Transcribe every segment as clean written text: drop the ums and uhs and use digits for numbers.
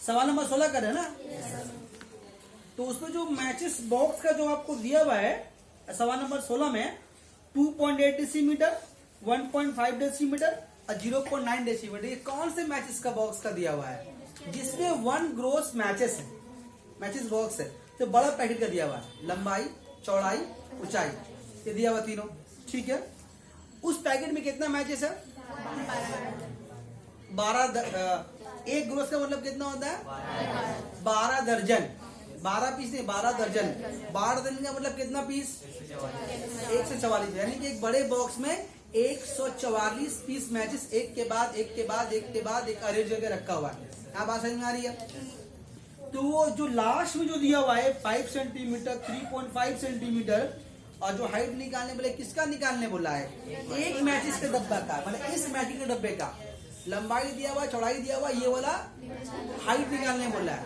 सवाल नंबर 16 कर रहे हैं ना। तो उसमें जो मैचेस बॉक्स का जो आपको दिया हुआ है सवाल नंबर 16 में 2.8 डेसीमीटर, 1.5 डेसीमीटर और 0.9 डेसीमीटर, ये कौन से मैचेस का बॉक्स का दिया हुआ है जिसमें 1 ग्रोस मैचेस है, मैचेस बॉक्स है। तो बड़ा पैकेट का दिया हुआ है, लंबाई, चौड़ाई, ऊंचाई, ये दिया हुआ तीनों। ठीक है, उस पैकेट में कितना मैचेस है? 12। एक ग्रोस का मतलब कितना होता है? 12 दर्जन। 12 पीस नहीं, 12 दर्जन। 12 दर्जन का मतलब कितना पीस? 144। यानी कि एक बड़े बॉक्स में 144 पीस मैचेस एक के बाद एक के बाद एक के बाद एक अरेंज करके रखा हुआ है। आप बात समझ में आ रही है? तो वो जो लास्ट में जो दिया हुआ है 5 सेंटीमीटर, 3.5 सेंटीमीटर, और जो हाइट निकालने बोले, किसका निकालने बोला है? एक मैचेस के डब्बा का, मतलब इस मैचेस के डब्बे का लंबाई दिया हुआ, चौड़ाई दिया हुआ, ये वाला हाइट निकालने बोला है।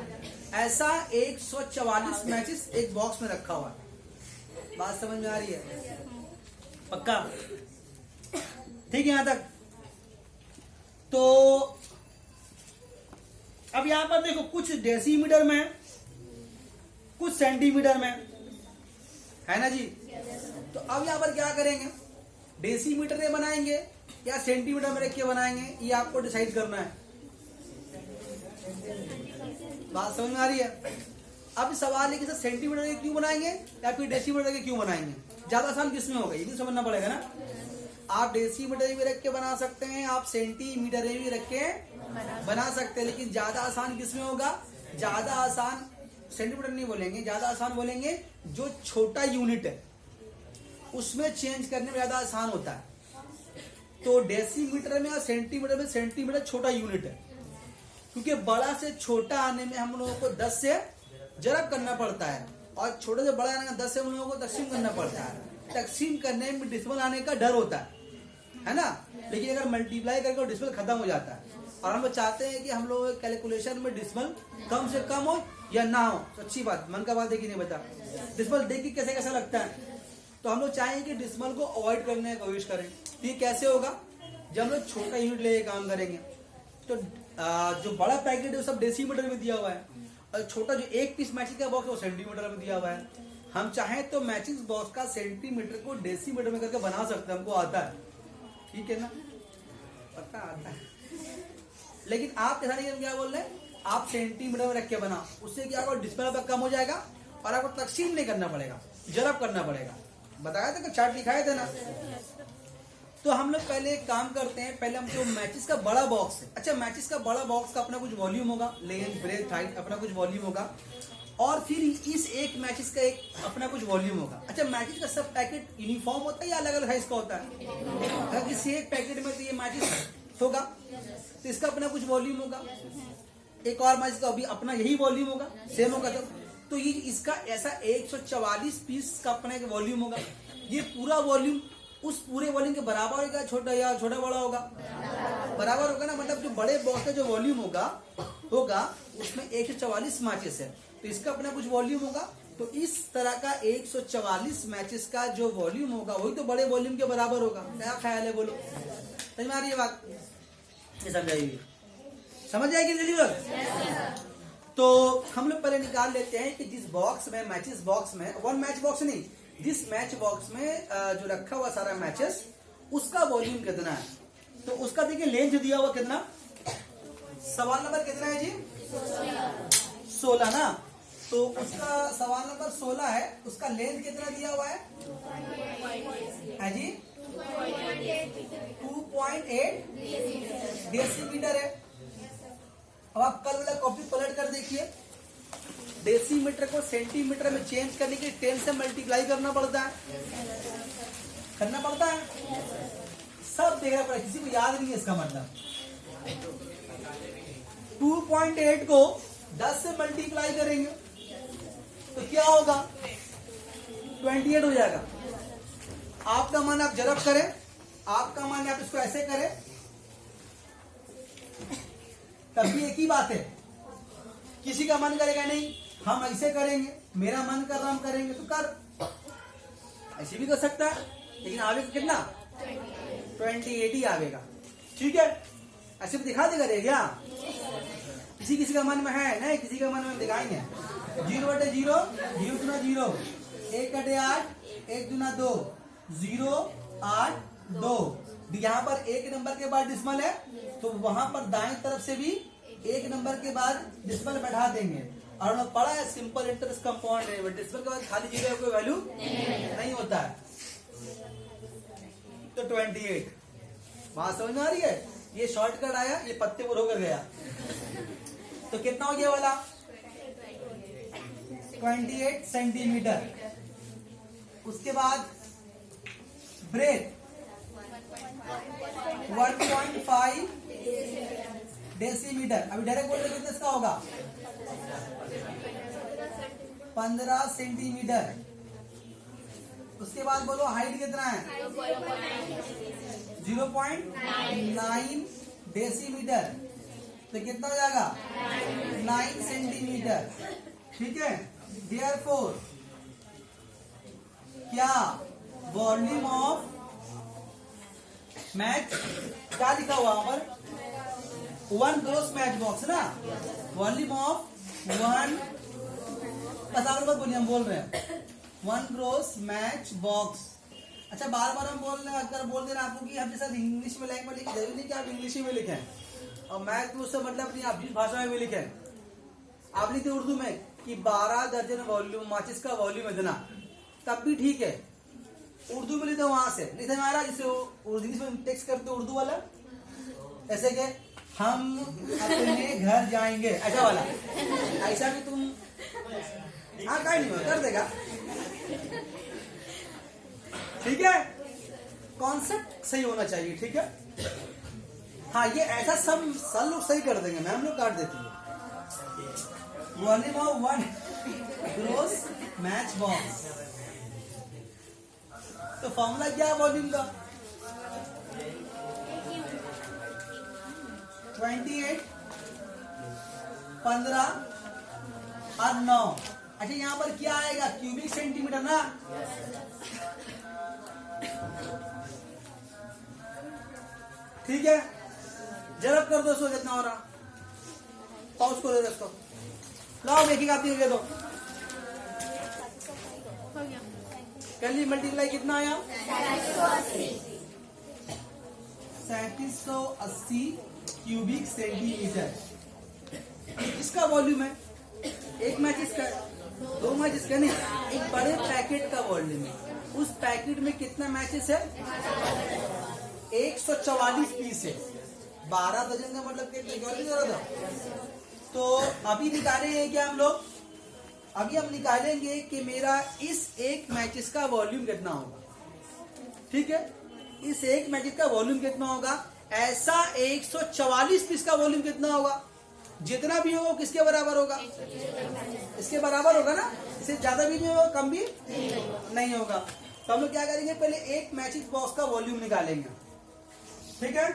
ऐसा 144 मैचेस एक बॉक्स में रखा हुआ है। बात समझ में आ रही है? पक्का? ठीक है यहां तक? तो अब यहां पर देखो, कुछ डेसीमीटर में, कुछ सेंटीमीटर में है ना जी। तो अब यहां पर क्या करेंगे? डेसीमीटर में बनाएंगे या सेंटीमीटर में रख के बनाएंगे, ये आपको डिसाइड करना है। बात समझ में आ रही है? अब सवाल है कि सर सेंटीमीटर के क्यों बनाएंगे या फिर डेसीमीटर के क्यों बनाएंगे? ज्यादा आसान किसमें होगा, ये भी समझना पड़ेगा ना। आप डेसीमीटर में रख के बना सकते हैं, आप सेंटीमीटर में भी रख के बना सकते हैं, लेकिन ज्यादा आसान किसमें होगा? ज्यादा आसान सेंटीमीटर नहीं बोलेंगे, ज्यादा आसान बोलेंगे जो छोटा यूनिट है उसमें चेंज करने में ज्यादा आसान होता है। तो डेसीमीटर में और सेंटीमीटर में, सेंटीमीटर छोटा यूनिट है, क्योंकि बड़ा से छोटा आने में हम लोगों को 10 से जरब करना पड़ता है, और छोटे से बड़ा आने का 10 से हम लोगों को तकसीम करना पड़ता है। तकसीम करने में डिसिमल आने का डर होता है ना। लेकिन अगर मल्टीप्लाई करके डिसिमल खत्म हो जाता है, और हम लोग चाहते हैं कि हम लोग कैलकुलेशन में डिसिमल कम से कम हो या ना हो, तो अच्छी बात, मन का बात है कि नहीं बता। डिसिमल देख के कैसे कैसा लगता है, तो हम लोग चाहेंगे कि डिसिमल को अवॉइड करने की कोशिश करें। ये कैसे होगा? जब हम लोग छोटा यूनिट लेके काम करेंगे। तो जो बड़ा पैकेट है वो सब डेसीमीटर में दिया हुआ है, और छोटा जो एक पीस मैचिंग का बॉक्स है वो सेंटीमीटर में दिया हुआ है। हम चाहें तो मैचिंग बॉक्स का सेंटीमीटर को डेसीमीटर में करके बना सकते हैं, हमको आता है। ठीक है ना, पता आता है। लेकिन आप ऐसा नहीं, क्या बोल रहे हैं, आप सेंटीमीटर में रख के बना, उससे क्या होगा? डिस्प्ले कम हो जाएगा और आपको तकसीम नहीं करना पड़ेगा, जरब करना पड़ेगा। बताया था, चार्ट दिखाए थे ना। तो हम लोग पहले एक काम करते हैं, पहले हम जो मैचिस का बड़ा बॉक्स है, अच्छा मैचिस का बड़ा बॉक्स का अपना कुछ वॉल्यूम होगा, लेंथ, ब्रेथ, हाइट, अपना कुछ वॉल्यूम होगा, और फिर इस एक मैचिस का एक अपना कुछ वॉल्यूम होगा। अच्छा मैचिस का सब पैकेट यूनिफॉर्म होता है या अलग अलग साइज का होता है? अगर किसी एक पैकेट में तो ये मैचिस होगा तो इसका अपना कुछ वॉल्यूम होगा, एक और मैचिस का भी अपना यही वॉल्यूम होगा, सेम होगा। तो ये इसका ऐसा 144 पीस का अपना एक वॉल्यूम होगा। ये पूरा वॉल्यूम उस पूरे वॉल्यूम के बराबर होगा, छोटा या छोटा बड़ा होगा? बराबर होगा ना। मतलब जो बड़े बॉक्स का जो वॉल्यूम होगा उसमें 144 मैचेस है, तो इसका अपना कुछ वॉल्यूम होगा। तो इस तरह का 144 मैचेस का जो वॉल्यूम होगा वही तो बड़े वॉल्यूम के बराबर होगा। क्या ख्याल है, बोलो? समझ में आ रही है बात? समझाइए, समझ आएगी जल्दी बात? तो हम लोग पहले निकाल लेते हैं कि जिस बॉक्स में, मैचेस बॉक्स में, वन मैच बॉक्स नहीं, जिस मैच बॉक्स में जो रखा हुआ सारा मैचेस, उसका वॉल्यूम कितना है। तो उसका देखिए लेंथ जो दिया हुआ कितना, सवाल नंबर कितना है जी? 16 ना। तो उसका सवाल नंबर 16 है, उसका लेंथ कितना दिया हुआ है जी? 2.8 डेसीमीटर है। अब आप कल वाला कॉपी पलट कर देखिए, डेसीमीटर को सेंटीमीटर में चेंज करने के लिए 10 से मल्टीप्लाई करना पड़ता है, सब देखना पड़ेगा, किसी को याद नहीं है इसका मतलब। 2.8 को 10 से मल्टीप्लाई करेंगे तो क्या होगा? 28 हो जाएगा। आपका मन आप जरब करें, आपका मन आप इसको ऐसे करें, तभी एक ही बात है। किसी का मन करेगा नहीं हम ऐसे करेंगे, मेरा मन कर रहा हम करेंगे, तो कर ऐसे भी कर सकता है, लेकिन आवेगा कितना? 28 ही आवेगा। ठीक है, ऐसे भी दिखा देगा रे क्या? किसी किसी का मन में है नहीं, किसी का मन में दिखाएंगे। 0/0, 0 गुना 0, 1 कटे 8, 1 गुना 2, 0 8 2। यहाँ पर एक नंबर के बाद डिस्मल है तो वहां पर दाएं तरफ से भी एक नंबर के बाद डिस्मल बैठा देंगे। और हमने पढ़ा है सिंपल इंटरेस्ट कंपाउंड है, डिस्मल के बाद खाली जगह कोई वैल्यू नहीं होता है। तो 28 बात समझ में आ रही है। ये शॉर्टकट आया, ये पत्ते पर होकर गया। तो कितना हो गया वाला 28 सेंटीमीटर। उसके बाद ब्रेथ 1.5 डेसीमीटर। अभी डायरेक्ट बोल रहे कितने इसका होगा 15 सेंटीमीटर। उसके बाद बोलो हाइट कितना है 0.9 डेसीमीटर। तो कितना हो जाएगा 9 सेंटीमीटर। ठीक है। देयरफॉर क्या वॉल्यूम ऑफ मैच क्या लिखा हुआ वहां पर 1 ग्रोस मैच बॉक्स ना, वॉल्यूम ऑफ 1 बस आप मत बोलिए, हम बोल रहे हैं 1 ग्रोस मैच बॉक्स। अच्छा बार बार हम बोल रहे हैं, अगर बोल देना आपको कि आपके साथ इंग्लिश में लैंग्वेज लिखी जरूरी नहीं कि आप इंग्लिश में लिखें और मैथ तो उससे मतलब अपनी आप जिस भाषा में भी लिखें। आप लिखते उर्दू में कि 12 दर्जन वॉल्यूम माचिस का वॉल्यूम इतना, तब भी ठीक है। उर्दू में लिखते वहां से नहीं समझ आ रहा, जिसे इंग्लिश में टेक्स्ट करते उर्दू वाला, ऐसे के हम अपने घर जाएंगे ऐसा वाला, ऐसा भी तुम हाँ कहीं नहीं कर देगा। ठीक है, कॉन्सेप्ट सही होना चाहिए। ठीक है, हाँ ये ऐसा सब लोग सही कर देंगे, मैम लोग काट देती है। Volume of 1 gross match box. तो फॉर्मूला क्या है वॉल्यूम का 28 15 और 9। अच्छा यहाँ पर क्या आएगा क्यूबिक सेंटीमीटर ना। ठीक है, जरब कर दो सो कितना हो रहा, पॉज करो दोस्तों, लाओ देखिएगा आप दे दो। कल मल्टीप्लाई कितना आया 3780 क्यूबिक सेंटीमीटर। इसका वॉल्यूम है, एक मैच इसका, 2 मैच इसका नहीं, एक बड़े पैकेट का वॉल्यूम है। उस पैकेट में कितना मैचेस है 144 पीस है। 12 दर्जन का मतलब कितना। तो अभी निकाले हैं क्या हम लोग, अभी हम निकालेंगे कि मेरा इस एक मैचेस का वॉल्यूम कितना होगा। ठीक है, इस एक मैचेस का वॉल्यूम कितना होगा, ऐसा 144 पीस का वॉल्यूम कितना होगा, जितना भी होगा किसके बराबर होगा, इसके बराबर होगा ना, इससे ज्यादा भी नहीं होगा कम भी नहीं होगा। तो हम लोग क्या करेंगे, पहले एक मैचेस बॉक्स का वॉल्यूम निकालेंगे। ठीक है,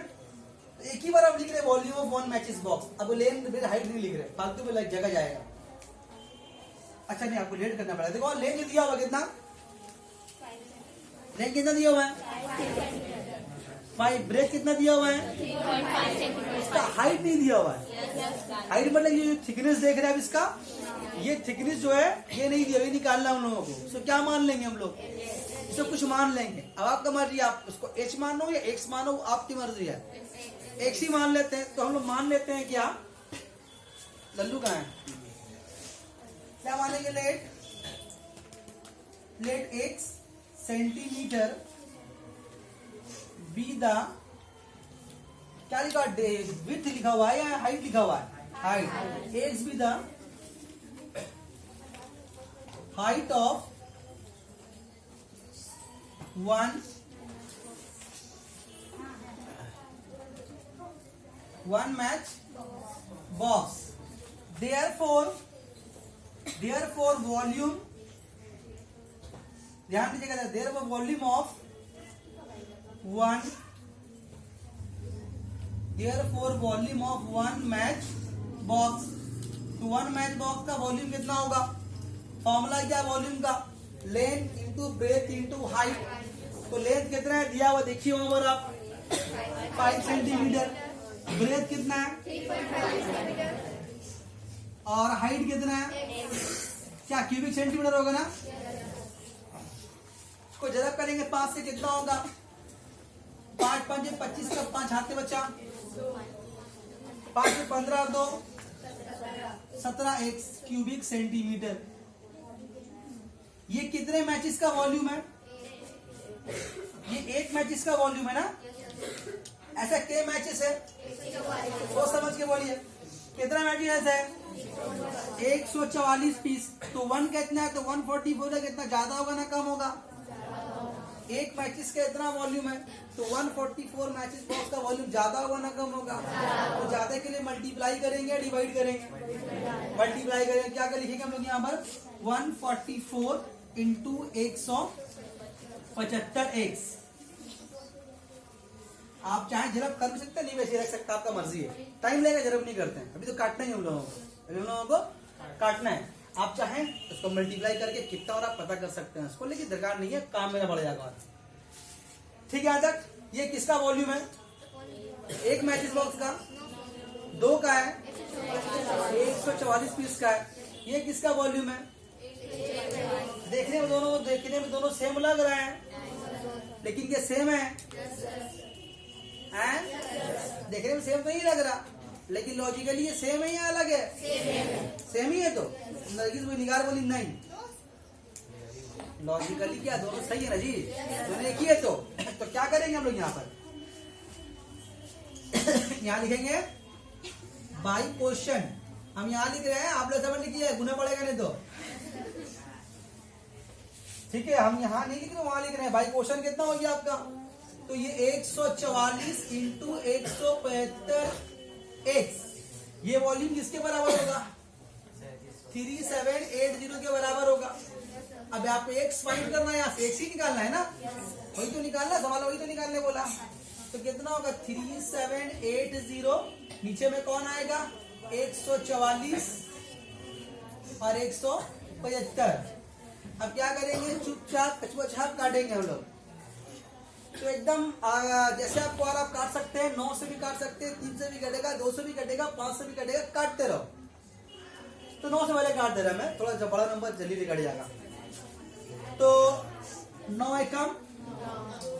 एक ही बार आप लिख रहे वॉल्यूम ऑफ 1 मैचेस बॉक्स। अब लेंथ हाइट नहीं लिख रहे, फालतू में जगह जाएगा। अच्छा नहीं, आपको लेट करना पड़ेगा। देखो लेंथ दिया हुआ कितना, लेंथ कितना दिया हुआ है 5, ब्रेथ कितना दिया हुआ है, इसका हाइट नहीं दिया हुआ है। हाइट मतलब ये जो थिकनेस देख रहे हैं आप इसका, ये थिकनेस जो है ये नहीं दिया, ये निकालना हम लोगों को। तो क्या मान लेंगे हम लोग, इसको कुछ मान लेंगे। अब आपका मर्जी, आप उसको h मानो या x मानो, आपकी मर्जी है। x ही मान लेते हैं। तो हम लोग मान लेते हैं क्या, लल्लू कहाँ है, क्या मानेंगे, let x centimetre be the, क्या लिखा विड्थ लिखा हुआ है या हाइट लिखा हुआ है, height. x be the height of 1 match box. therefore volume, ध्यान दीजिएगा, therefore volume of 1 match box. तो 1 मैच बॉक्स का वॉल्यूम कितना होगा, फॉर्मूला क्या वॉल्यूम का, length into breadth into height. तो लेंथ कितना है दिया हुआ देखिए वहां पर आप 5 सेंटीमीटर, ब्रेथ कितना है और हाइट कितना है? क्या क्यूबिक सेंटीमीटर होगा ना? इसको जरब करेंगे 5 से कितना होगा? 5 5 25 का 5 हाथ में बचा, 5 से 15 और 2 17 एक क्यूबिक सेंटीमीटर। ये कितने मैचेस का वॉल्यूम है? ये एक मैचेस का वॉल्यूम है ना? ऐसा के मैचेस है? तो समझ के बोलिए कितना मैचेस है? 144 पीस। तो 1 कितना है? तो 144 है, कितना ज्यादा होगा ना कम होगा? एक मैचेस का इतना वॉल्यूम है तो 144 मैचेस बॉक्स का वॉल्यूम ज्यादा होगा ना कम होगा? तो ज्यादा के लिए मल्टीप्लाई करेंगे, डिवाइड करेंगे? मल्टीप्लाई करेंगे। क्या कर लिखेंगे हम लोग यहाँ पर? 144 इंटू 175x। आप चाहे जरब कर भी सकते हैं, नहीं वैसे रख सकते, आपका मर्जी है। टाइम लगेगा, जरब नहीं करते हैं, अभी तो काटना ही हम लोगों को, अभी हम लोगों को काटना है। आप चाहें उसको मल्टीप्लाई करके कितना और आप पता कर सकते हैं उसको, लेकिन दरकार नहीं है, काम मेरा बढ़ जाएगा। ठीक है, यहाँ तक। ये किसका वॉल्यूम है? एक मैचिस बॉक्स का। 2 का है 144 पीस का है। ये किसका वॉल्यूम है? देखने में दोनों सेम लग रहे हैं, लेकिन क्या सेम है? देखने में सेम तो नहीं लग रहा, लेकिन लॉजिकली ये सेम है या अलग है? सेम ही है। तो नरगिस कोई निगार बोली नहीं, लॉजिकली क्या दोनों सही है ना जी, दोनों एक ही है। तो क्या करेंगे हम लोग यहाँ पर? यहाँ लिखेंगे बाई क्वेश्चन। हम यहाँ लिख रहे हैं, आप लोग समझ लिखिए, गुना पड़ेगा नहीं तो। ठीक है, हम यहाँ नहीं लिख रहे, वहां लिख रहे हैं। बाई क्वेश्चन कितना हो गया आपका? तो ये 144 इंटू 175x, ये वॉल्यूम किसके बराबर होगा? 3780 के बराबर होगा। अब आपको एक्स फाइंड करना है, यहाँ से एक्स ही निकालना है ना, वही तो निकालना, सवाल वही तो निकालने बोला। तो कितना होगा? 3780, नीचे में कौन आएगा? 144 और 175। अब क्या करेंगे? चुपचाप कचुआछाप काटेंगे हम लोग। तो एकदम जैसे आपको और आप काट सकते हैं, 9 से भी काट सकते हैं, 3 से भी कटेगा, 2 से भी कटेगा, 5 से भी कटेगा, काटते रहो। तो 9 से पहले काट दे रहा मैं, थोड़ा बड़ा नंबर जल्दी कट जाएगा। तो 9 एकम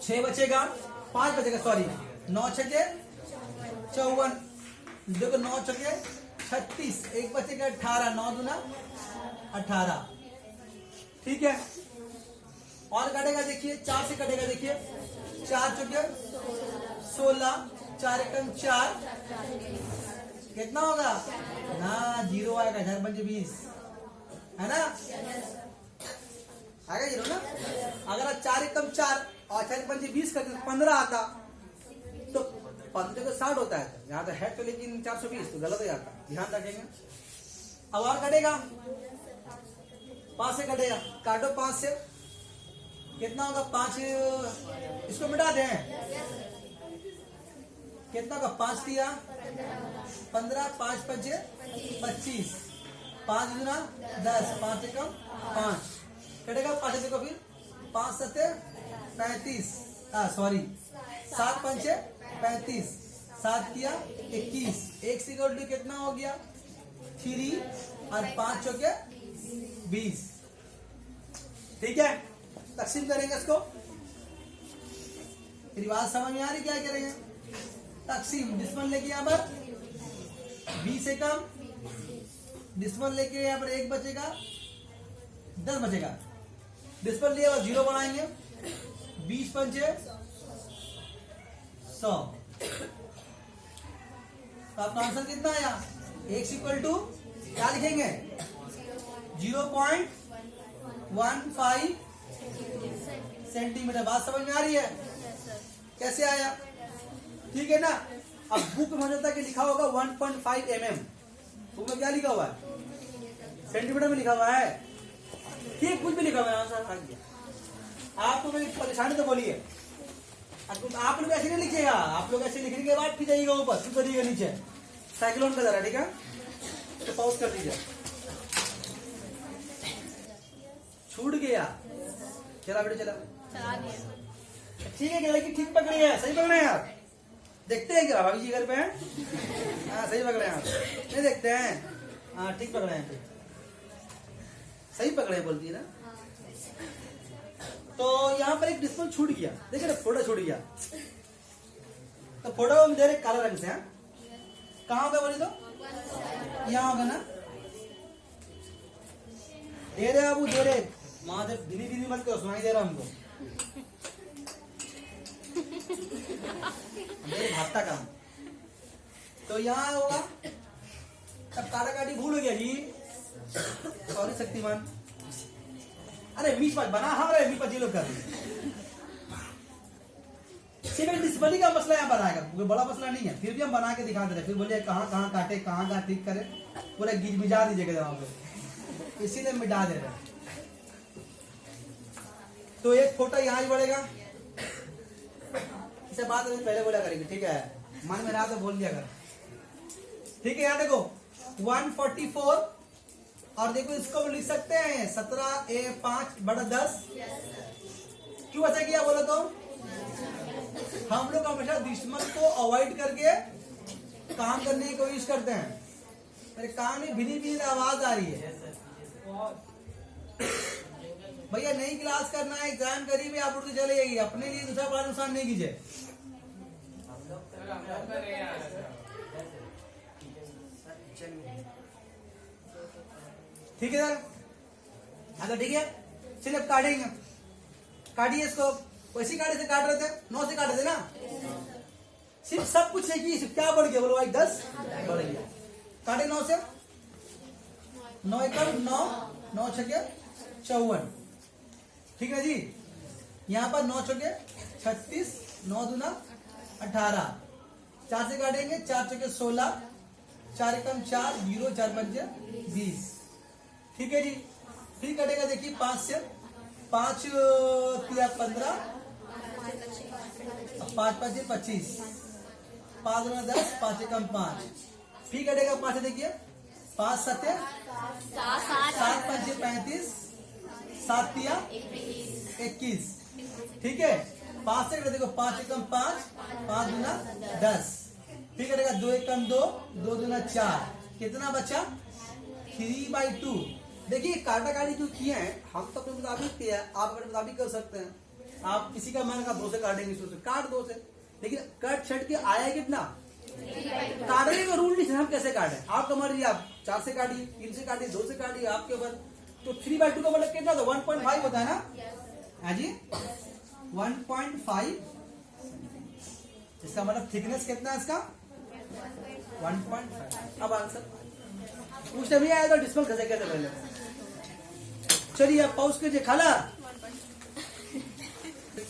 6 बचेगा, 5 बचेगा, सॉरी 9 छके 54, देखो 9 छके 36, 1 बचेगा 18, 9 दूना 18। ठीक है, और कटेगा देखिए, 4 से कटेगा देखिए, 4 चुके 16, 4 एकम 4, कितना होगा ना? 0 आएगा, 4 पंजे 20 है ना, आएगा 0 ना। अगर 4 एकम 4 और 4 पंजे 20 करते 15 आता, तो 15 को 60 होता है। यहाँ तो है तो, लेकिन 420 तो गलत हो जाता, ध्यान रखेंगे। अब और कटेगा, 5 से कटेगा, काटो 5 से, कितना होगा? 5, इसको मिटा दें, कितना होगा? 5 दिया 15, 5 पंजे 25, 5 दूना 10, 5 एकम 5, कटेगा 5 देखो, फिर 5 सत्ते 35, सॉरी 7 पंचे 35, 7 किया 21, 1 इक्वल टू कितना हो गया? 3 और 5 चौके 20। ठीक है, तकसीम करेंगे इसको। फिर बात समझ में आ रही? क्या करेंगे? तकसीम, डिस्मल लेके यहाँ पर 20 एकम, डिस्मल लेके यहाँ पर 1 बचेगा, 10 बचेगा। डिस्मल लिया 0 बनाएंगे, 20 पंचे 100। तो आपका आंसर कितना आया? x इक्वल टू क्या लिखेंगे? 0.15 सेंटीमीटर। बात समझ में आ रही है? कैसे आया? ठीक है ना। अब बुक में होता है कि लिखा होगा 1.5 mm, बुक में क्या लिखा हुआ है? सेंटीमीटर में लिखा हुआ है। ठीक, कुछ भी लिखा हुआ है, आंसर आ गया। आपको मेरी परेशानी तो बोलिए, आप लोग ऐसे नहीं लिखिएगा, आप लोग ऐसे लिखने के बाद फिर जाइएगा ऊपर, फिर करिएगा नीचे, साइक्लोन का जरा। ठीक है, तो पॉज कर दीजिए। छूट गया, चला बेटे चला, ठीक है, लड़की ठीक पकड़ी है, सही पकड़े हैं आप? देखते हैं क्या भाभी जी घर पे हैं? हाँ सही पकड़े हैं आप, नहीं देखते हैं? हाँ ठीक पकड़े हैं, सही पकड़े हैं बोलती है ना। तो यहाँ पर एक डिस्प्ले छूट गया, देखिए ना फोटो छूट गया, तो फोटो हम दे रहे काला रंग से। हाँ कहाँ होगा बोली तो यहाँ होगा ना, दे रहे बाबू दे रहे, वहां से धीरे धीरे मत करो, सुनाई दे रहा हमको, मेरे भागता काम। तो यहाँ होगा, तब काटा काटी भूल हो गया जी, सॉरी शक्तिमान, अरे बीच पर बना, हाँ रे बीच पर जी लोग कर सिर्फ डिस्प्ले का मसला यहाँ बनाएगा, कोई बड़ा मसला नहीं है, फिर भी हम बना के दिखा देते, फिर बोलिए कहाँ कहाँ काटे, कहाँ कहाँ ठीक करे, पूरा गिज मिजा दीजिएगा जवाब पे, इसीलिए मिटा दे रहे। तो एक फोटो यहाँ ही बढ़ेगा, इसे बात अभी पहले बोला करेंगे, ठीक है, मन में रहा तो बोल दिया कर, ठीक है। यहाँ देखो 144 और देखो इसको लिख सकते हैं 17A5/10, क्यों ऐसा किया बोलो तो, हम लोग हमेशा दुश्मन को अवॉइड करके काम करने की कोशिश करते हैं। मेरे कान में भिनी भिनी आवाज आ रही है, भैया नई क्लास करना है, एग्जाम करीब है, आप उठ के चले जाइए, अपने लिए दूसरा बड़ा नुकसान नहीं कीजिए। ठीक है सर, अगर ठीक है चलिए अब काटेंगे, काटिए इसको, वैसी काटे से काट रहे थे, 9 से काटे थे ना, सिर्फ सब कुछ है कि क्या बढ़ गया बोलो भाई, 10 बढ़ गया, काटे 9 से, 9 एकड़ 9, 9 छके 54, ठीक है जी। यहाँ पर 9 छके 36, 9 दूना 18, 4 से काटेंगे, 4 छके 16, 4 एकम 4, 0 4 पंजे 20, ठीक है जी। फिर कटेगा देखिए 5 से, 5 3 15, 5 5 25, 5 2 10, 5 एकम 5, फिर कटेगा 5 से देखिए 5 7 7 5 35, 7 3 21, ठीक है। 5 से देखो 5 एकम 5, 5 दूना 10, फिर कटेगा 2 एकम 2, 2 दूना 4, कितना बचा 3/2। देखिए काटा काटी जो किए हैं हम तो अपने मुताबिक किया है, आप अपने मुताबिक कर सकते हैं, आप किसी का मन का 2 से काटेंगे, से काट 2 से, लेकिन कट छट के आया है कितना, काटने का रूल नहीं है, हम कैसे काटे आपका मर्जी, आप 4 से काटिए, 3 से काटिए, 2 से काटिए, आपके ऊपर। तो 3/2 का मतलब कितना था, 1.5 होता है ना, हाँ जी 1.5, इसका मतलब थिकनेस कितना है इसका 1.5। अब आंसर पूछने भी आया तो डिस्पल कैसे कैसे पहले, चलिए अब पॉज कीजिए, खाला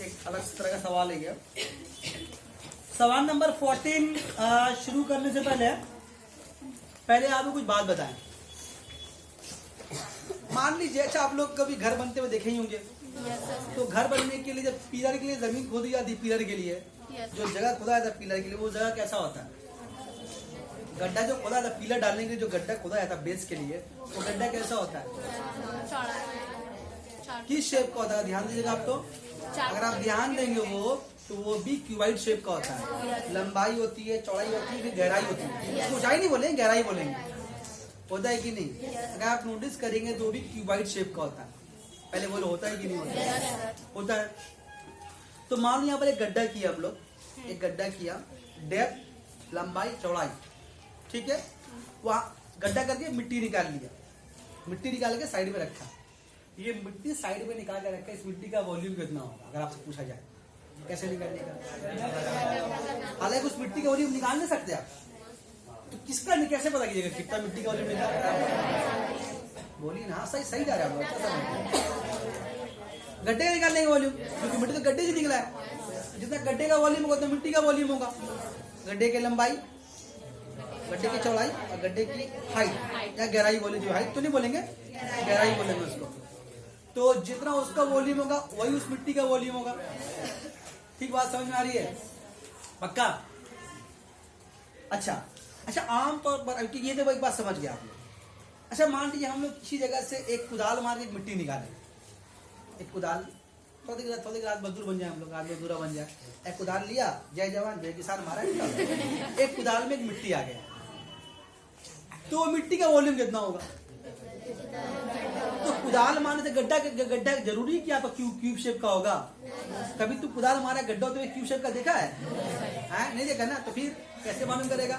एक अलग तरह का सवाल है ये, सवाल नंबर 14 शुरू करने से पहले आपको कुछ बात बताएं। मान लीजिए अच्छा आप लोग कभी घर बनते हुए देखे ही होंगे, तो घर बनने के लिए जब पिलर के लिए जमीन खोदी जाती है, पिलर के लिए जो जगह खोदा जाता है पिलर के लिए, वो जगह कैसा होता है, गड्ढा जो खोदा था पिलर डालने के लिए, जो गड्ढा खोदा जाता है बेस के लिए, वो गड्ढा कैसा होता है, किस शेप का होता है, ध्यान दीजिएगा आप। तो अगर आप ध्यान देंगे तो वो भी क्यूबाइड शेप का होता है, लंबाई होती है, चौड़ाई होती है, फिर गहराई होती है, ऊंचाई नहीं बोलेंगे गहराई बोलेंगे, होता है कि नहीं, अगर आप नोटिस करेंगे तो वो भी क्यूबाइड शेप का होता है, पहले बोलो होता है कि नहीं होता है। तो मान लो यहाँ पर एक गड्ढा किया हम लोग, एक गड्ढा किया, डेप्थ लंबाई चौड़ाई, ठीक है, वहाँ गड्ढा करके मिट्टी निकाल लिया, मिट्टी निकाल के साइड में रखा, ये मिट्टी साइड में निकाल के रखा, इस मिट्टी का वॉल्यूम कितना होगा अगर आपसे पूछा जाए, कैसे निकालने का, हालांकि उस मिट्टी का वॉल्यूम निकाल नहीं सकते आप, तो किसका कैसे पता कीजिएगा कितना मिट्टी का वॉल्यूम निकाल, बोलिए ना, सही सही जा रहा है आप लोग, गड्ढे का निकालने का वॉल्यूम, क्योंकि मिट्टी तो गड्ढे से निकला है, जितना गड्ढे का वॉल्यूम होगा उतना मिट्टी का वॉल्यूम होगा, गड्ढे की लंबाई, गड्ढे की चौड़ाई और गड्ढे की हाइट या गहराई बोले, जो हाइट तो नहीं बोलेंगे, गहराई बोलेंगे उसको, तो जितना उसका वॉल्यूम होगा वही उस मिट्टी का वॉल्यूम होगा। ठीक बात समझ में आ रही है, पक्का। अच्छा अच्छा आमतौर पर ये तो एक बात समझ गया आप लोग। अच्छा मान लीजिए हम लोग किसी जगह से एक कुदाल मार के मिट्टी निकाले, एक कुदाल, थोड़ी रात मजदूर बन जाए हम लोग, आज मजदूरा बन जाए, एक कुदाल लिया, जय जवान जय किसान मारा, एक कुदाल में एक मिट्टी आ गया, तो मिट्टी का वॉल्यूम कितना होगा? तो कुदाल मारने से गड्ढा जरूरी है कि आपका क्यूब शेप का होगा? कभी तू कुदाल मारा गड्ढा तो क्यूब शेप का देखा है? नहीं देखा ना, तो फिर कैसे मालूम करेगा?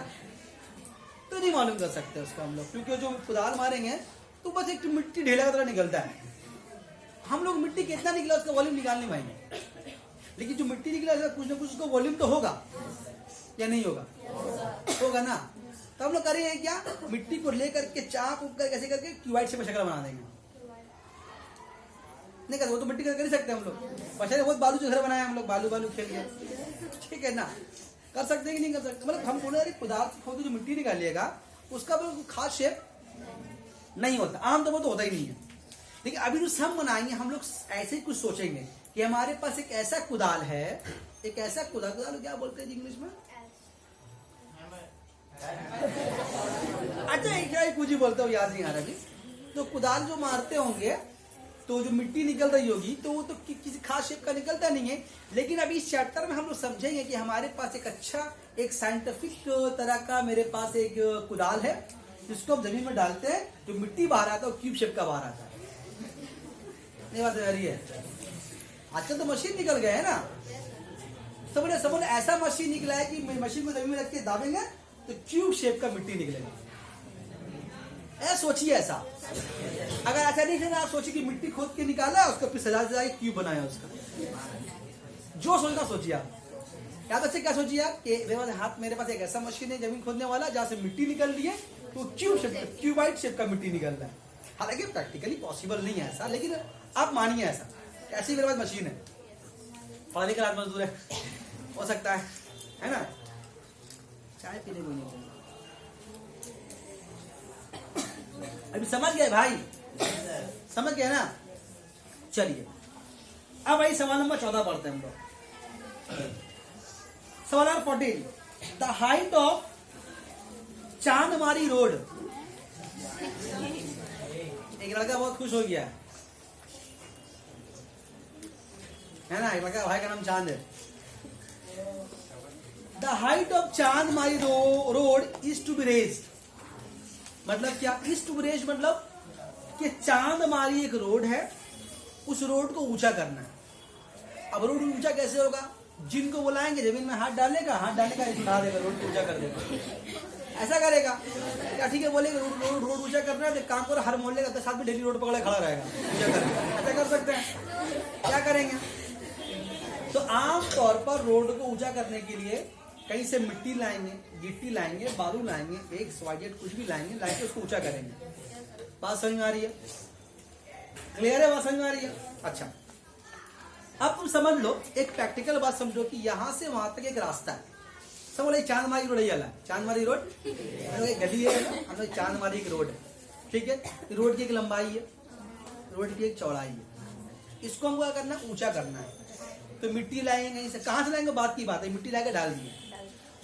तो नहीं मालूम कर सकते उसको हम लोग, क्योंकि जो कुदाल मारेंगे तो बस एक मिट्टी ढेला की तरह निकलता है। हम लोग मिट्टी कितना निकला उसका वॉल्यूम निकाल नहीं पाएंगे, लेकिन जो मिट्टी निकला कुछ ना कुछ उसका वॉल्यूम तो होगा या नहीं होगा? होगा ना। तो हम लोग करेंगे क्या, मिट्टी को लेकर के चाप उप कर कैसे करके क्यूबाइड शेप में शक्ल बना देंगे। नहीं कर वो तो मिट्टी कर ही सकते हैं हम लोग। पहले बहुत बालू जो घर बनाया हम लोग, बालू खेल गया, ठीक है ना, कर सकते हैं कि नहीं कर सकते? मतलब हम बोले कुदाल से जो मिट्टी निकालिएगा उसका खास शेप नहीं होता, आमतौर पर तो होता ही नहीं है। लेकिन अभी जो हम बनाएंगे हम लोग ऐसे ही कुछ सोचेंगे कि हमारे पास एक ऐसा कुदाल है, एक ऐसा कुदाल क्या बोलते हैं इंग्लिश में? अच्छा क्या कुछ ही बोलते हो, याद नहीं आ रहा अभी। तो कुदाल जो मारते होंगे तो जो मिट्टी निकल रही होगी तो वो तो किसी खास शेप का निकलता नहीं है। लेकिन अभी इस चैप्टर में हम लोग समझेंगे कि हमारे पास एक अच्छा एक साइंटिफिक तरह का मेरे पास एक कुदाल है जिसको हम जमीन में डालते हैं, जो मिट्टी बाहर आता है वो क्यूब शेप का बाहर आता है। नहीं बात आ रही है? आजकल तो मशीन निकल गए है ना, सब ऐसा मशीन निकला है कि मशीन को जमीन में रख के दाबेंगे तो क्यूब शेप का मिट्टी निकलेगा। ऐसा सोचिए, ऐसा अगर ऐसा नहीं है आप सोचिए कि मिट्टी खोद के निकाला उसको फिर सजा के क्यूब बनाया उसका, जो सोचना सोचिए आप। याद अच्छे क्या सोचिए आप कि हाथ मेरे पास एक ऐसा मशीन है जमीन खोदने वाला जहां से मिट्टी निकल रही है तो क्यूबाइड शेप का मिट्टी निकल रहा है। हालांकि प्रैक्टिकली पॉसिबल नहीं है ऐसा, लेकिन आप मानिए ऐसा। ऐसी मेरे पास मशीन है, पढ़ा लिखा रात मजदूर है, हो सकता है ना? चाय पीने को नहीं, अभी समझ गए भाई? समझ गए ना? चलिए अब भाई सवाल नंबर 14 पढ़ते हैं हम लोग। सवाल number 14, the height of Chandmari road. एक लड़का बहुत खुश हो गया है ना, एक लड़का भाई का नाम चांद है। The height of Chandmari road is to be raised. मतलब क्या? इज टू बी रेज्ड मतलब कि चांदमारी एक रोड है, उस रोड को ऊंचा करना है। अब रोड ऊंचा कैसे होगा? जिनको बुलाएंगे जमीन में हाथ डालेगा उठा देगा, रोड को ऊंचा कर देगा, ऐसा करेगा क्या? ठीक है, बोलेंगे रोड ऊंचा करना है तो काम करो, हर मोहल्ले का 10 आदमी डेली रोड पकड़े खड़ा रहेगा, ऊंचा करेगा। ऐसा कर सकते हैं? क्या करेंगे? तो आम तौर पर रोड को ऊंचा करने के लिए कहीं से मिट्टी लाएंगे, गिट्टी लाएंगे, बालू लाएंगे, एक स्वाइट कुछ भी लाएंगे उसको ऊंचा करेंगे। बात समझ में आ रही है? क्लियर है? बात समझ में आ रही है? अच्छा, अब तुम समझ लो, एक प्रैक्टिकल बात समझो कि यहां से वहां तक एक रास्ता है। सब बोले चांदमारी रोड है, चांदमारी रोड एक गली है, हम लोग चांदमारी एक रोड है, ठीक है। रोड की एक लंबाई है, रोड की एक चौड़ाई है, इसको हमको क्या करना है? ऊंचा करना है। तो मिट्टी लाएंगे कहीं से, कहां से लाएंगे बात की बात है, मिट्टी लाके डाल दिए।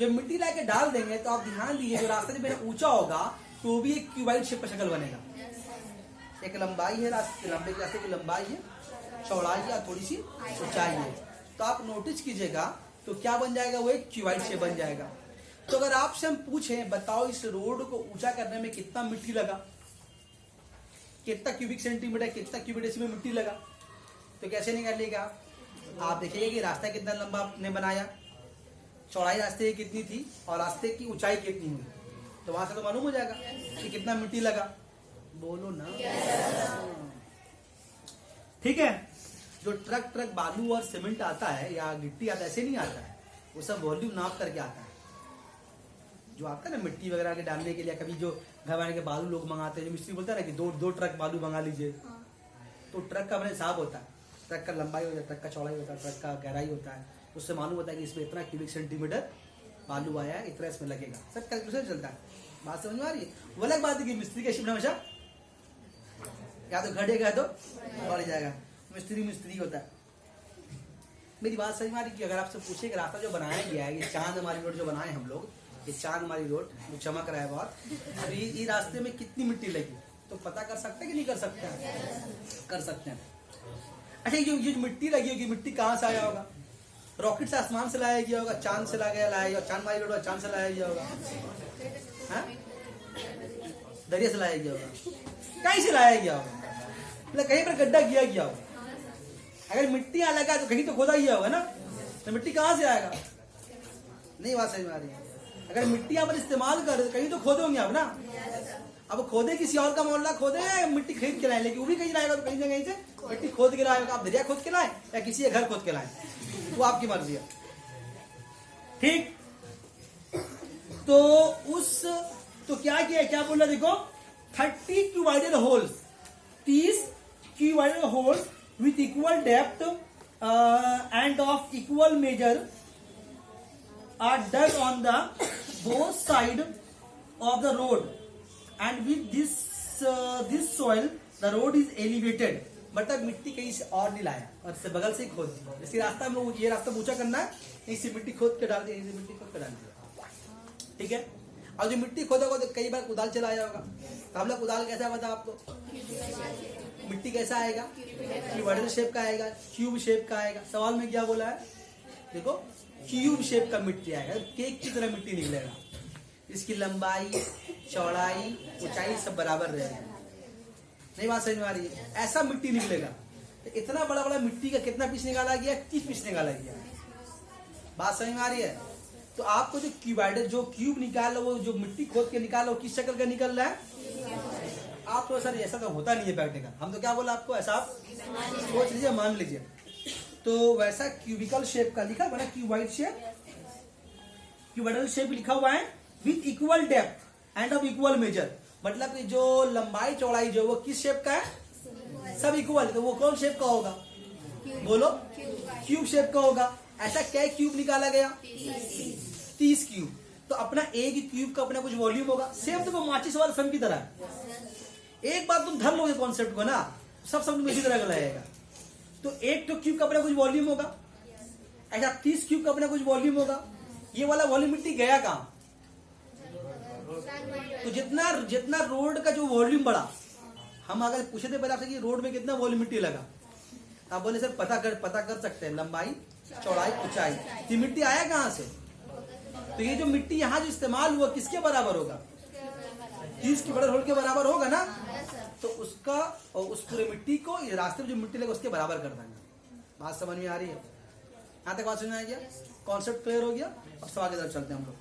जब मिट्टी लाके डाल देंगे तो आप ध्यान दीजिए, जो रास्ता जब मेरा ऊंचा होगा तो भी एक क्यूबाइड शेप का शक्ल बनेगा। एक लंबाई है, लंबे रास्ते की लंबाई है, चौड़ाई है, थोड़ी सी ऊंचाई है, तो आप नोटिस कीजिएगा तो क्या बन जाएगा? वो एक क्यूबाइड शेप बन जाएगा। तो अगर आपसे हम पूछें बताओ इस रोड को ऊंचा करने में कितना मिट्टी लगा, कितना क्यूबिक सेंटीमीटर, कितना क्यूबिक डेसिमल मिट्टी लगा, तो कैसे निकालिएगा? आप देखिएगा कि रास्ता कितना लंबा आपने बनाया, चौड़ाई रास्ते की कितनी थी और रास्ते की ऊंचाई कितनी हुई, तो वहां से तो मालूम हो जाएगा कि कितना मिट्टी लगा। बोलो ना, ठीक है। जो ट्रक बालू और सीमेंट आता है या गिट्टी आता है, ऐसे नहीं आता है, वो सब वॉल्यूम नाप करके आता है। जो आता है ना मिट्टी वगैरह के डालने के लिए, कभी जो घर बनाने के बालू लोग मंगाते हैं, जो मिस्त्री बोलता है ना कि दो ट्रक बालू मंगा लीजिए, तो ट्रक का अपने हिसाब होता है, ट्रक का लंबाई होता है, ट्रक का चौड़ाई होता है, ट्रक का गहराई होता है, उससे मालूम होता है कि इसमें इतना क्यूबिक सेंटीमीटर बालू आया है, इतना इसमें लगेगा, सब कैलकुलेशन चलता है। बात समझ में आ रही है? वो अलग बात है कि मिस्त्री का शिफ्ट हमेशा या तो घटेगा या तो बढ़ जाएगा, मिस्त्री होता है। मेरी बात समझ में आ रही कि अगर आपसे पूछे कि रास्ता जो बनाया गया है, ये चांदमारी रोड जो बनाए हम लोग, ये चांदमारी रोड जो चमक रहा है बहुत, अब ये रास्ते में कितनी मिट्टी लगी तो पता कर सकते हैं कि नहीं कर सकते हैं? कर सकते हैं। अच्छा, ये जो मिट्टी लगी होगी, मिट्टी कहाँ से आया होगा? रॉकेट से आसमान से लाया गया होगा, चांद से लाया गया, चांदमारी रोड चांद से लाया गया होगा, दरिया से लाया गया होगा, कहीं से लाया गया होगा, मतलब कहीं पर गड्ढा किया गया होगा। अगर मिट्टी यहाँ लगा तो कहीं तो खोदा गया होगा ना, तो मिट्टी कहाँ से आएगा? नहीं बात समझ में आ रही है? अगर मिट्टी यहाँ पर इस्तेमाल कर तो कहीं तो खोदे होंगे आप ना। अब खोदे किसी और का मोहल्ला खोदे, मिट्टी खरीद के लाए, लेकिन वो भी कहीं लाएगा तो कहीं ना कहीं से मिट्टी खोद के लाएगा। आप दरिया खोद के लाए या किसी के घर खोद के लाए, वो आपकी मर्जी है। ठीक, तो क्या किया, क्या बोला देखो, 30 cuboidal holes, 30 cuboidal holes with equal depth and of equal measure are dug on the both side of the road, and with this soil the road is elevated। मतलब मिट्टी कहीं से और नहीं लाया और इससे बगल से ही खोद दिया। जैसे रास्ता हम लोग, ये रास्ता ऊंचा करना है, इससे मिट्टी खोद के डाल दिया, इससे मिट्टी खोद के डाल दिया। ठीक है, और जो मिट्टी खोदा तो कई बार कुदाल चलाया होगा, तो हम लोग कुदाल कैसा बता आपको, मिट्टी कैसा आएगा, क्यूबॉइडल शेप का आएगा, क्यूब शेप का आएगा। सवाल में क्या बोला है देखो, क्यूब शेप का मिट्टी आएगा, केक की तरह मिट्टी निकलेगा, इसकी लंबाई, चौड़ाई, ऊंचाई सब बराबर रहेगा। नहीं बात समझ में आ रही है? ऐसा मिट्टी निकलेगा। तो इतना बड़ा बड़ा मिट्टी का कितना पीस निकाला गया, 30 पीस निकाला गया। बात समझ में आ रही है? तो आपको जो क्यूबॉइडल, जो क्यूब निकालो, वो जो मिट्टी खोद के निकालो, किस शक्ल का निकल रहा है? आप तो सर ऐसा तो होता नहीं है प्रैक्टिकल, हम तो क्या बोला आपको, ऐसा आप सोच लीजिए, मान लीजिए। तो वैसा क्यूबिकल शेप का लिखा हुआ ना, क्यूबॉइड शेप, क्यूबॉइडल शेप लिखा हुआ है with equal depth end of equal major. मतलब कि जो लंबाई चौड़ाई जो वो किस शेप का है, सब इक्वल, तो वो कौन शेप का होगा, बोलो, क्यूब शेप का होगा। ऐसा क्या क्यूब निकाला गया, 30 क्यूब। तो अपना एक क्यूब का अपना कुछ वॉल्यूम होगा, सेम तो माचिस वाला सन की तरह। एक बार तुम धर लोगे कॉन्सेप्ट को ना, सब समझ में इसी तरह का लगेगा। तो एक तो क्यूब का अपना कुछ वॉल्यूम होगा, ऐसा 30 क्यूब का अपना कुछ वॉल्यूम होगा। ये वाला वॉल्यूम मिट्टी गया कहाँ? तो जितना रोड का जो वॉल्यूम बढ़ा, हम अगर पूछे थे पहले आपसे कि रोड में कितना वॉल्यूम मिट्टी लगा, आप बोले सर पता कर सकते हैं, लंबाई, चौड़ाई, ऊंचाई। तो मिट्टी आया कहाँ से? तो ये जो मिट्टी यहाँ जो इस्तेमाल हुआ किसके बराबर होगा, 30 की बड़े होल के बराबर होगा ना। तो उसका और उस पूरे मिट्टी को ये रास्ते में जो मिट्टी लगा उसके बराबर कर देंगे। बात समझ में आ रही है? यहाँ तक बात समझ में आ गया, कॉन्सेप्ट क्लियर हो गया। अब सवाल की तरफ चलते हैं हम लोग।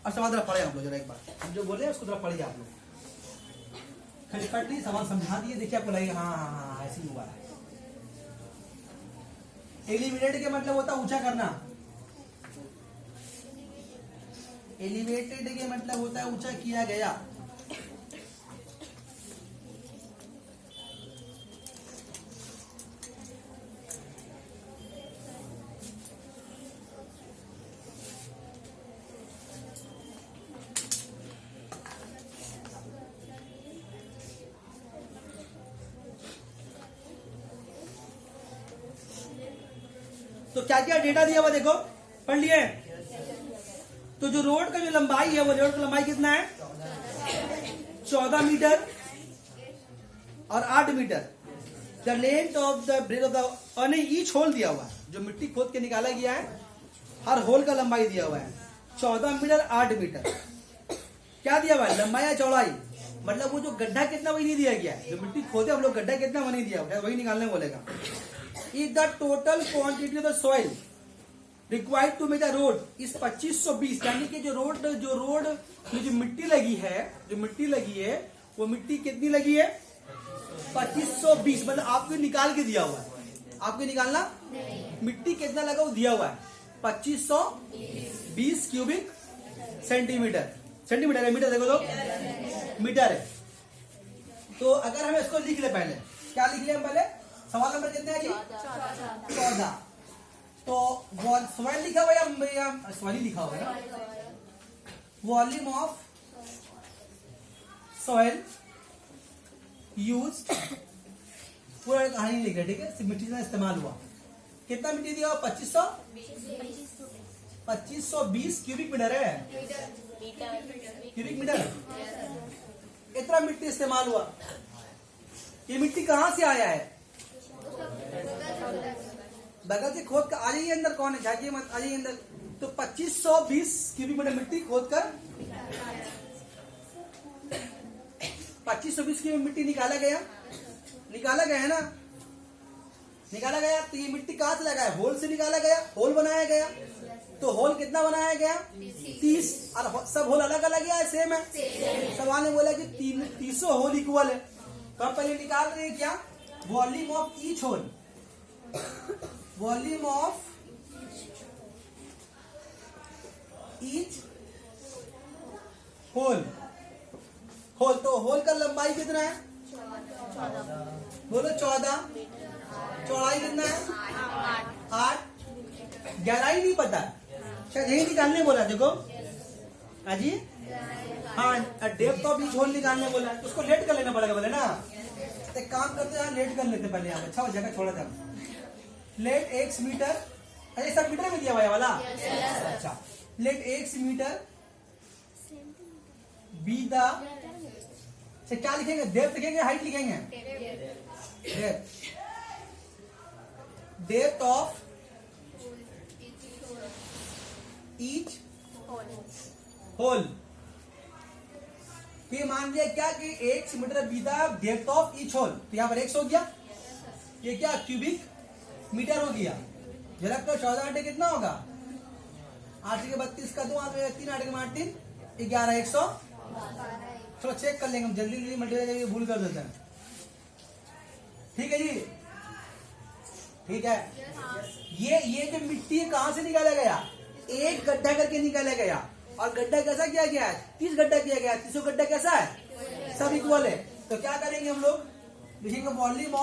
अब सवाल तरफ पढ़े हम लोग जरा एक बार, हम जो बोले उसको तरफ पढ़िए आप लोग। खटखटी सवाल समझा दिए, देखिए आपको लगेगा हाँ ऐसे ही हुआ है। एलिवेटेड के मतलब होता है ऊंचा करना, एलिवेटेड के मतलब होता है ऊंचा किया गया। तो क्या क्या डेटा दिया हुआ देखो, पढ़ लिए। तो जो रोड का जो लंबाई है, वो रोड का लंबाई कितना है, 14 मीटर और 8 metre. The length of the breadth of the, और नहीं, ईच होल दिया हुआ है, जो मिट्टी खोद के निकाला गया है, हर होल का लंबाई दिया हुआ है 14 मीटर 8 मीटर। क्या दिया हुआ है, लंबाई या चौड़ाई, मतलब वो जो गड्ढा कितना वही नहीं दिया गया है, जो मिट्टी खोदे हम लोग गड्ढा कितना वही नहीं दिया हुआ है, वही निकालने बोलेगा। Is the total quantity of the soil required to make the road is 2520, यानी कि जो रोड जो मिट्टी लगी है, वो मिट्टी कितनी लगी है, 2520। मतलब आपको निकाल के दिया हुआ है, आपको निकालना, मिट्टी कितना लगा वो दिया हुआ है 2520 क्यूबिक सेंटीमीटर। सेंटीमीटर है, मीटर देखो तो मीटर है। तो अगर हम इसको लिख ले, पहले क्या लिख लिया हम, पहले सवाल नंबर कितने है जी, 14। तो सवाल लिखा हुआ या सवाल ही लिखा हुआ है, वॉल्यूम ऑफ सॉइल यूज्ड, पूरा कहानी लिख रहे, ठीक है। मिट्टी का इस्तेमाल हुआ, कितना मिट्टी दिया हुआ, 2520 क्यूबिक मीटर है, क्यूबिक मीटर। इतना मिट्टी इस्तेमाल हुआ। ये मिट्टी कहां से आया है, बगल से खोद कर। आ जाइए अंदर, कौन है, झाँकिए मत, आ जाइए अंदर। तो 2520 क्यूबिक मीटर मिट्टी खोद कर 2520 की मिट्टी निकाला गया है ना, निकाला गया। तो ये मिट्टी कहाँ से लगा है? होल से निकाला गया, होल बनाया गया। तो होल कितना बनाया गया? 30। और सब होल अलग अलग है, सेम है? सवाल ने बोला कि 300 होल इक्वल है। तो हम पहले निकाल रहे हैं क्या? Volume of each hole, volume of each hole. Hole तो होल का लंबाई कितना है? बोलो 14। चौड़ाई कितना है? 8। गहराई नहीं पता, शायद यही निकालने बोला। देखो अजी, हाँ, डेप्थ ऑफ ईच होल निकालने बोला। उसको लेट कर लेना पड़ेगा बोले ना। तो एक काम करते हैं, लेट कर लेते पहले। यहाँ अच्छा हो जाएगा, छोड़ा था। लेट x मीटर, अच्छा सब मीटर में दिया हुआ है वाला। अच्छा, let x metre be the, क्या लिखेंगे? डेप्थ लिखेंगे, हाइट लिखेंगे? Depth of each hole. फिर मान लिया क्या कि 1 metre be the depth of each hole. तो यहाँ पर x हो गया, ये क्या क्यूबिक मीटर हो गया। जरा तो 14 आटे कितना होगा? 8 के 32 का 2, 3 8 के 8 3 11 100। चलो चेक कर लेंगे, जल्दी जल्दी मल्टीप्लाई भूल कर देते हैं। ठीक है जी, ठीक है। ये जो मिट्टी है कहां से निकाला गया? एक गड्ढा करके निकाला गया। और गड्ढा कैसा किया गया है? 30 गड्ढा किया गया। 30 गड्ढा कैसा है? सब इक्वल है। तो क्या करेंगे हम लोग? लिखेंगे वॉल्यूम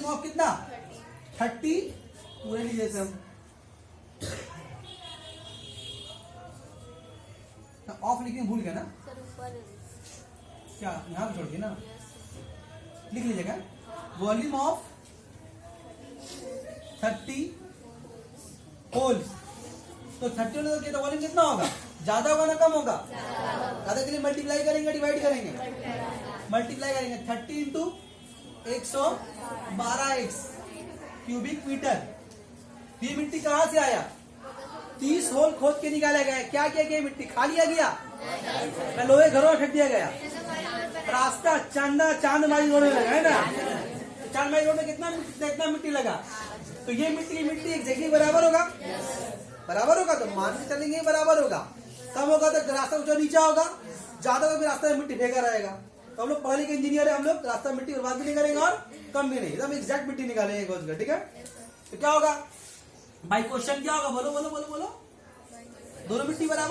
ऑफ कितना? 30 पूरे लीजिए हम। ऑफ लिखने भूल गया ना? क्या यहां पे छोड़ दिया ना? लिख लीजिएगा वॉल्यूम ऑफ 30 होल्स। तो 30 होने तो वॉल्यूम कितना होगा? ज्यादा होगा ना कम होगा? ज्यादा के लिए मल्टीप्लाई करेंगे, डिवाइड करेंगे? मल्टीप्लाई करेंगे। 30 इंटू 112x क्यूबिक मीटर। ये मिट्टी कहां से आया? 30 होल खोद के निकाला गया। क्या किया गया? मिट्टी खा लिया गया, लोहे घरों में फेंक दिया गया। रास्ता चांदमारी रोड में लगा है ना? चांदमारी रोड में कितना मिट्टी लगा? तो ये मिट्टी एक जगह बराबर होगा, बराबर होगा। तो मान के चलेंगे बराबर होगा। कम होगा तो रास्ता ऊंचा नीचा होगा, ज्यादा होगा रास्ता में मिट्टी फेंका रहेगा। तो हम लोग पढ़े लिखे इंजीनियर है, हम लोग रास्ता में मिट्टी बर्बाद भी नहीं करेंगे और कम भी नहीं, एकदम एग्जैक्ट मिट्टी निकालेंगे खोज कर। ठीक है, तो क्या होगा भाई? क्वेश्चन क्या होगा? बोलो बोलो बोलो बोलो। दोनों मिट्टी बराबर